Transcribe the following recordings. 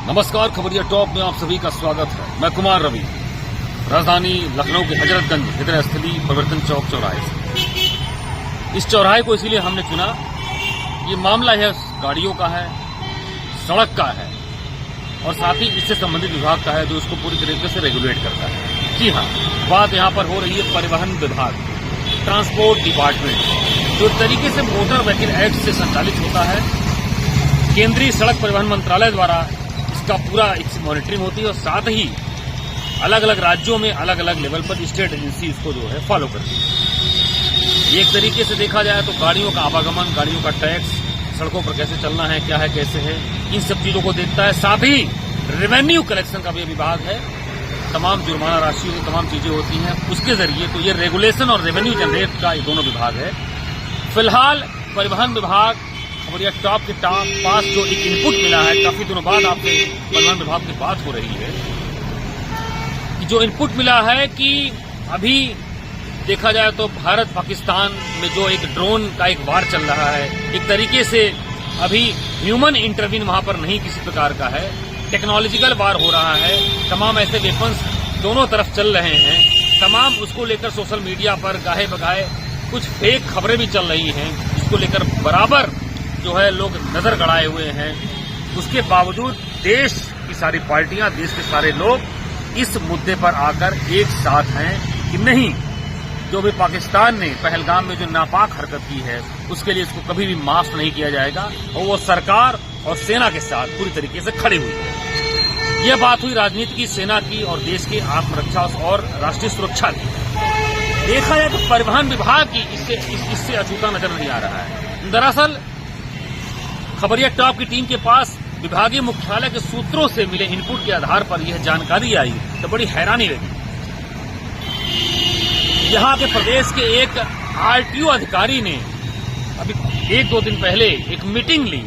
नमस्कार, खबरिया टॉप में आप सभी का स्वागत है। मैं कुमार रवि, राजधानी लखनऊ के हजरतगंज हृदय स्थली परिवर्तन चौक चौराहे से। इस चौराहे को इसीलिए हमने चुना, ये मामला है गाड़ियों का है, सड़क का है और साथ ही इससे संबंधित विभाग का है जो इसको पूरी तरीके से रेगुलेट करता है। जी हाँ, बात यहाँ पर हो रही है परिवहन विभाग, ट्रांसपोर्ट डिपार्टमेंट, जो तरीके से मोटर व्हीकल एक्ट से संचालित होता है। केंद्रीय सड़क परिवहन मंत्रालय द्वारा इसका पूरा मॉनिटरिंग होती है और साथ ही अलग अलग राज्यों में अलग अलग लेवल पर स्टेट एजेंसी इसको जो है फॉलो करती है। एक तरीके से देखा जाए तो गाड़ियों का आवागमन, गाड़ियों का टैक्स, सड़कों पर कैसे चलना है, क्या है, कैसे है, इन सब चीजों को देखता है। साथ ही रेवेन्यू कलेक्शन का भी विभाग है, तमाम जुर्माना राशि और तमाम चीजें होती हैं उसके जरिए। तो ये रेगुलेशन और रेवेन्यू जनरेट का ये दोनों विभाग है। फिलहाल परिवहन विभाग खबरिया टॉप के पास जो एक इनपुट मिला है, काफी दिनों बाद आपसे परिवहन विभाग की बात हो रही है, कि जो इनपुट मिला है कि अभी देखा जाए तो भारत पाकिस्तान में जो एक ड्रोन का एक वार चल रहा है, एक तरीके से अभी ह्यूमन इंटरवीन वहां पर नहीं किसी प्रकार का है, टेक्नोलॉजिकल वार हो रहा है। तमाम ऐसे वेपन्स दोनों तरफ चल रहे हैं, तमाम उसको लेकर सोशल मीडिया पर गाहे बगाहे कुछ फेक खबरें भी चल रही हैं, जिसको लेकर बराबर जो है लोग नजर गड़ाए हुए हैं। उसके बावजूद देश की सारी पार्टियां, देश के सारे लोग इस मुद्दे पर आकर एक साथ हैं कि नहीं, जो भी पाकिस्तान ने पहलगाम में जो नापाक हरकत की है उसके लिए इसको कभी भी माफ नहीं किया जाएगा और वो सरकार और सेना के साथ पूरी तरीके से खड़ी हुई है। यह बात हुई राजनीति की, सेना की और देश की आत्मरक्षा और राष्ट्रीय सुरक्षा की। देखा जाए तो परिवहन विभाग की इससे अछूता नजर नहीं आ रहा है। दरअसल खबरिया टॉप की टीम के पास विभागीय मुख्यालय के सूत्रों से मिले इनपुट के आधार पर यह जानकारी आई तो बड़ी हैरानी लगी। यहां के प्रदेश के एक आरटीओ अधिकारी ने अभी 1-2 दिन पहले एक मीटिंग ली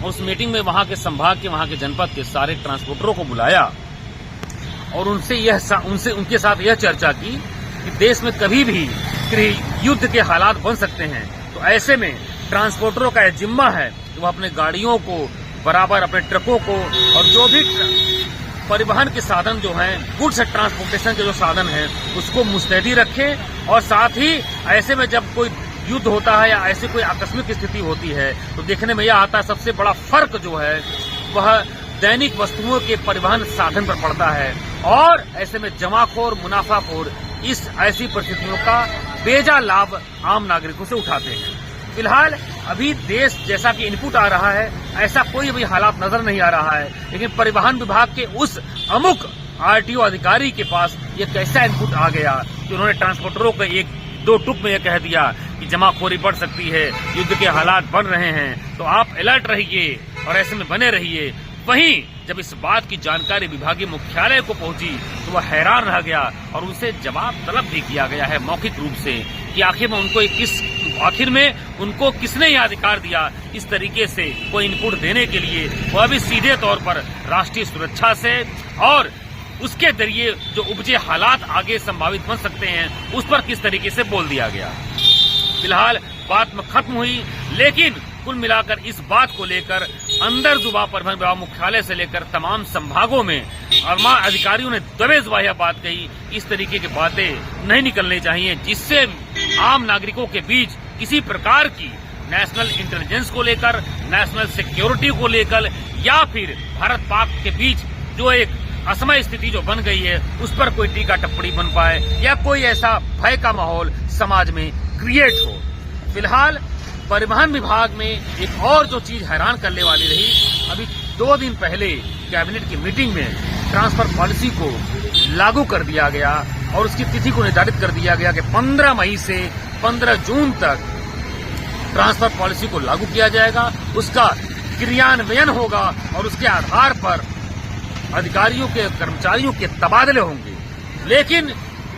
और उस मीटिंग में वहां के संभाग के, वहां के जनपद के सारे ट्रांसपोर्टरों को बुलाया और उनके साथ यह चर्चा की कि देश में कभी भी युद्ध के हालात बन सकते हैं। तो ऐसे में ट्रांसपोर्टरों का यह जिम्मा है कि वह अपने गाड़ियों को बराबर, अपने ट्रकों को और जो भी परिवहन के साधन जो हैं, गुड्स ट्रांसपोर्टेशन के जो साधन हैं, उसको मुस्तैदी रखें। और साथ ही ऐसे में जब कोई युद्ध होता है या ऐसी कोई आकस्मिक स्थिति होती है तो देखने में यह आता है सबसे बड़ा फर्क जो है वह दैनिक वस्तुओं के परिवहन साधन पर पड़ता है। और ऐसे में जमाखोर, मुनाफाखोर इस ऐसी परिस्थितियों का बेजा लाभ आम नागरिकों से उठाते हैं। फिलहाल अभी देश जैसा कि इनपुट आ रहा है ऐसा कोई भी हालात नजर नहीं आ रहा है, लेकिन परिवहन विभाग के उस अमुक आरटीओ अधिकारी के पास ये कैसा इनपुट आ गया कि उन्होंने ट्रांसपोर्टरों को 1-2 टुक में यह कह दिया कि जमाखोरी बढ़ सकती है, युद्ध के हालात बन रहे हैं, तो आप अलर्ट रहिए और ऐसे में बने रहिए। वहीं जब इस बात की जानकारी विभागीय मुख्यालय को पहुंची तो वह हैरान रह गया और उनसे जवाब तलब भी किया गया है मौखिक रूप से कि आखिर में उनको किसने यह अधिकार दिया इस तरीके से कोई इनपुट देने के लिए, वह भी सीधे तौर पर राष्ट्रीय सुरक्षा से और उसके जरिए जो उपजे हालात आगे संभावित बन सकते हैं उस पर किस तरीके से बोल दिया गया। फिलहाल बात में खत्म हुई, लेकिन कुल मिलाकर इस बात को लेकर अंदर जुबा परिवहन विभाग मुख्यालय से लेकर तमाम संभागों में अधिकारियों ने दबे जुबा यह बात कही, इस तरीके की बातें नहीं निकलनी चाहिए जिससे आम नागरिकों के बीच किसी प्रकार की नेशनल इंटेलिजेंस को लेकर, नेशनल सिक्योरिटी को लेकर या फिर भारत पाक के बीच जो एक असमय स्थिति जो बन गई है उस पर कोई टीका टिप्पणी बन पाए या कोई ऐसा भय का माहौल समाज में क्रिएट हो। फिलहाल परिवहन विभाग में एक और जो चीज हैरान करने वाली रही, अभी 2 दिन पहले कैबिनेट की मीटिंग में ट्रांसफर पॉलिसी को लागू कर दिया गया और उसकी तिथि को निर्धारित कर दिया गया कि 15 मई से 15 जून तक ट्रांसफर पॉलिसी को लागू किया जाएगा, उसका क्रियान्वयन होगा और उसके आधार पर अधिकारियों के, कर्मचारियों के तबादले होंगे। लेकिन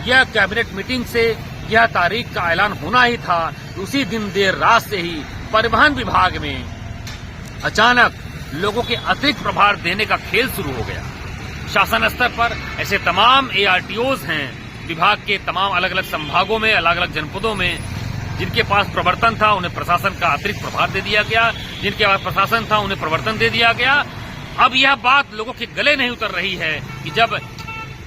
यह कैबिनेट मीटिंग से यह तारीख का ऐलान होना ही था, उसी दिन देर रात से ही परिवहन विभाग में अचानक लोगों के अतिरिक्त प्रभार देने का खेल शुरू हो गया। शासन स्तर पर ऐसे तमाम ARTOs हैं विभाग के तमाम अलग अलग संभागों में, अलग अलग जनपदों में, जिनके पास प्रवर्तन था उन्हें प्रशासन का अतिरिक्त प्रभार दे दिया गया, जिनके पास प्रशासन था उन्हें प्रवर्तन दे दिया गया। अब यह बात लोगों के गले नहीं उतर रही है कि जब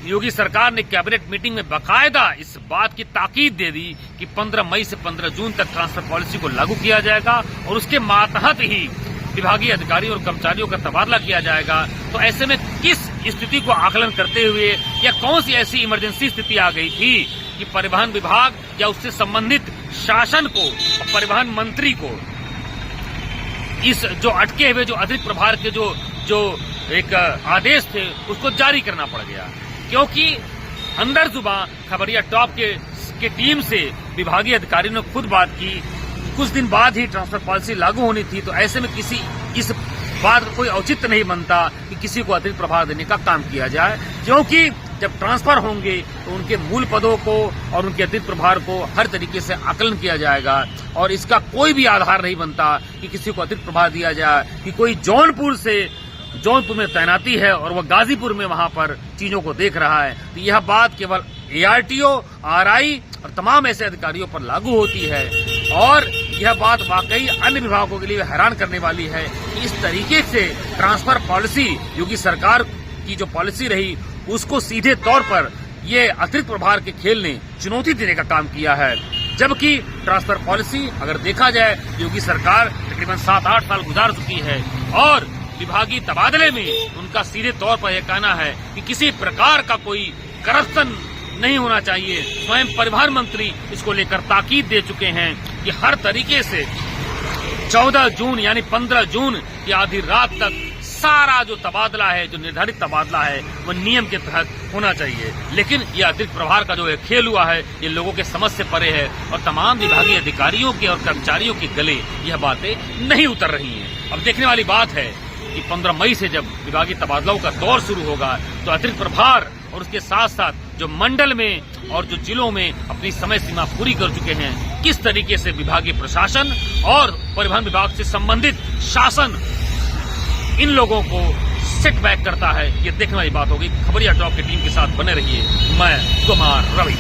योगी सरकार ने कैबिनेट मीटिंग में बाकायदा इस बात की ताकीद दे दी कि 15 मई से 15 जून तक ट्रांसफर पॉलिसी को लागू किया जाएगा और उसके मातहत ही विभागीय अधिकारियों और कर्मचारियों का तबादला किया जाएगा, तो ऐसे में किस स्थिति को आकलन करते हुए या कौन सी ऐसी इमरजेंसी स्थिति आ गई थी कि परिवहन विभाग या उससे संबंधित शासन को और परिवहन मंत्री को इस जो अटके हुए जो अतिरिक्त प्रभार के जो एक आदेश थे उसको जारी करना पड़ गया, क्योंकि अंदर जुबान खबरिया टॉप के टीम से विभागीय अधिकारियों ने खुद बात की, कुछ दिन बाद ही ट्रांसफर पॉलिसी लागू होनी थी, तो ऐसे में इस बात का कोई औचित्य नहीं बनता कि किसी को अतिरिक्त प्रभार देने का काम किया जाए, क्योंकि जब ट्रांसफर होंगे तो उनके मूल पदों को और उनके अतिरिक्त प्रभार को हर तरीके से आकलन किया जाएगा और इसका कोई भी आधार नहीं बनता कि किसी को अतिरिक्त प्रभार दिया जाए कि कोई जौनपुर में तैनाती है और वह गाजीपुर में वहां पर चीजों को देख रहा है, तो यह बात केवल ARTO, RI और तमाम ऐसे अधिकारियों पर लागू होती है और यह बात वाकई अन्य विभागों के लिए हैरान करने वाली है कि इस तरीके से ट्रांसफर पॉलिसी योगी सरकार की जो पॉलिसी रही उसको सीधे तौर पर ये अतिरिक्त प्रभार के खेल ने चुनौती देने का काम किया है, जबकि ट्रांसफर पॉलिसी अगर देखा जाए योगी सरकार तकरीबन 7-8 साल गुजार चुकी है और विभागीय तबादले में उनका सीधे तौर पर यह कहना है कि किसी प्रकार का कोई करप्शन नहीं होना चाहिए। स्वयं परिवहन मंत्री इसको लेकर ताकीद दे चुके हैं कि हर तरीके से 14 जून यानी 15 जून की आधी रात तक सारा जो तबादला है, जो निर्धारित तबादला है, वह नियम के तहत होना चाहिए। लेकिन यह अतिरिक्त प्रभार का जो खेल हुआ है ये लोगों के समझ से परे है और तमाम विभागीय अधिकारियों के और कर्मचारियों के गले यह बातें नहीं उतर रही हैं। अब देखने वाली बात है कि 15 मई से जब विभागीय तबादलाओं का दौर शुरू होगा तो अतिरिक्त प्रभार और उसके साथ साथ जो मंडल में और जो जिलों में अपनी समय सीमा पूरी कर चुके हैं, किस तरीके से विभागीय प्रशासन और परिवहन विभाग से संबंधित शासन इन लोगों को सेट बैक करता है, ये देखने वाली बात होगी। खबरिया टॉप की टीम के साथ बने रहिए। मैं कुमार रवि।